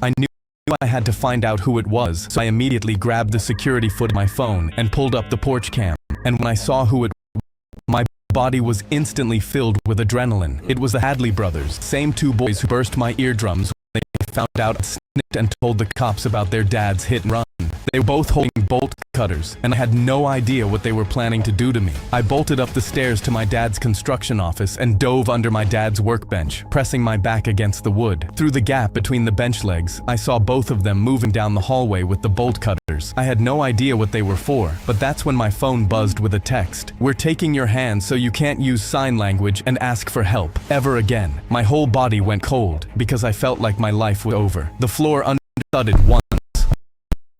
I knew I had to find out who it was, so I immediately grabbed the security footage of my phone and pulled up the porch cam. And when I saw who it was, my body was instantly filled with adrenaline. It was the Hadley brothers, same two boys who burst my eardrums when they found out I snitched and told the cops about their dad's hit and run. They were both holding bolt cutters, and I had no idea what they were planning to do to me. I bolted up the stairs to my dad's construction office and dove under my dad's workbench, pressing my back against the wood. Through the gap between the bench legs, I saw both of them moving down the hallway with the bolt cutters. I had no idea what they were for, but that's when my phone buzzed with a text. "We're taking your hand so you can't use sign language and ask for help ever again." My whole body went cold because I felt like my life was over. The floor thudded once,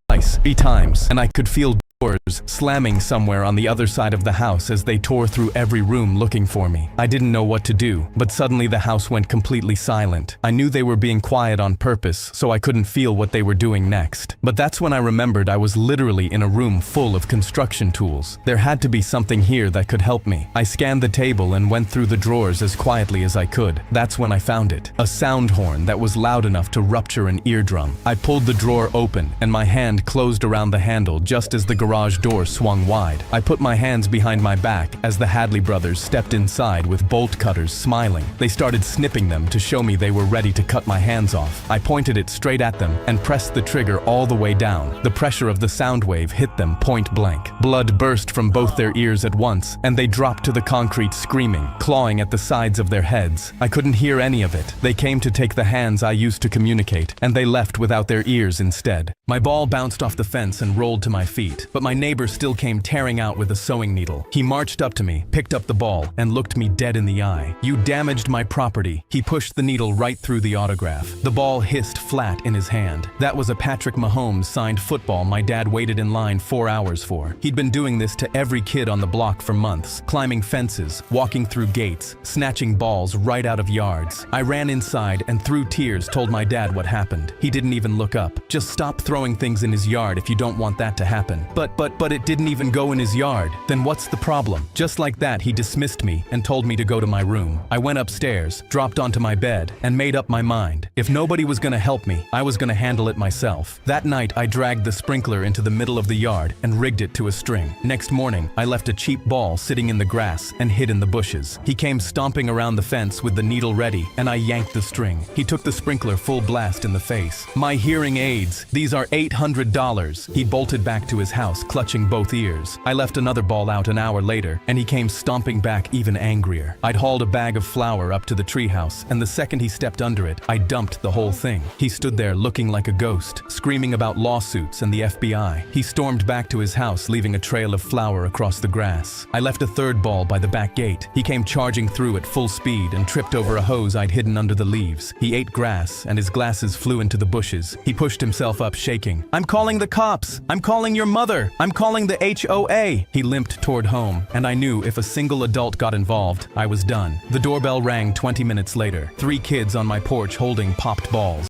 twice, 3 times, and I could feel doors slamming somewhere on the other side of the house as they tore through every room looking for me. I didn't know what to do, but suddenly the house went completely silent. I knew they were being quiet on purpose, so I couldn't feel what they were doing next. But that's when I remembered I was literally in a room full of construction tools. There had to be something here that could help me. I scanned the table and went through the drawers as quietly as I could. That's when I found it. A sound horn that was loud enough to rupture an eardrum. I pulled the drawer open, and my hand closed around the handle just as the garage door swung wide. I put my hands behind my back as the Hadley brothers stepped inside with bolt cutters, smiling. They started snipping them to show me they were ready to cut my hands off. I pointed it straight at them and pressed the trigger all the way down. The pressure of the sound wave hit them point blank. Blood burst from both their ears at once, and they dropped to the concrete screaming, clawing at the sides of their heads. I couldn't hear any of it. They came to take the hands I used to communicate, and they left without their ears instead. My ball bounced off the fence and rolled to my feet, but my neighbor still came tearing out with a sewing needle. He marched up to me, picked up the ball, and looked me dead in the eye. "You damaged my property." He pushed the needle right through the autograph. The ball hissed flat in his hand. That was a Patrick Mahomes signed football my dad waited in line 4 hours for. He'd been doing this to every kid on the block for months, climbing fences, walking through gates, snatching balls right out of yards. I ran inside and through tears told my dad what happened. He didn't even look up. "Just stop throwing things in his yard if you don't want that to happen." But it didn't even go in his yard. Then what's the problem? Just like that, he dismissed me and told me to go to my room. I went upstairs, dropped onto my bed, and made up my mind. If nobody was gonna help me, I was gonna handle it myself. That night, I dragged the sprinkler into the middle of the yard and rigged it to a string. Next morning, I left a cheap ball sitting in the grass and hid in the bushes. He came stomping around the fence with the needle ready, and I yanked the string. He took the sprinkler full blast in the face. "My hearing aids, these are $800. He bolted back to his house, clutching both ears. I left another ball out an hour later, and he came stomping back even angrier. I'd hauled a bag of flour up to the treehouse, and the second he stepped under it, I dumped the whole thing. He stood there looking like a ghost, screaming about lawsuits and the FBI. He stormed back to his house, leaving a trail of flour across the grass. I left a third ball by the back gate. He came charging through at full speed and tripped over a hose I'd hidden under the leaves. He ate grass, and his glasses flew into the bushes. He pushed himself up, shaking. "I'm calling the cops! I'm calling your mother! I'm calling the HOA!" He limped toward home, and I knew if a single adult got involved, I was done. The doorbell rang 20 minutes later. 3 kids on my porch holding popped balls.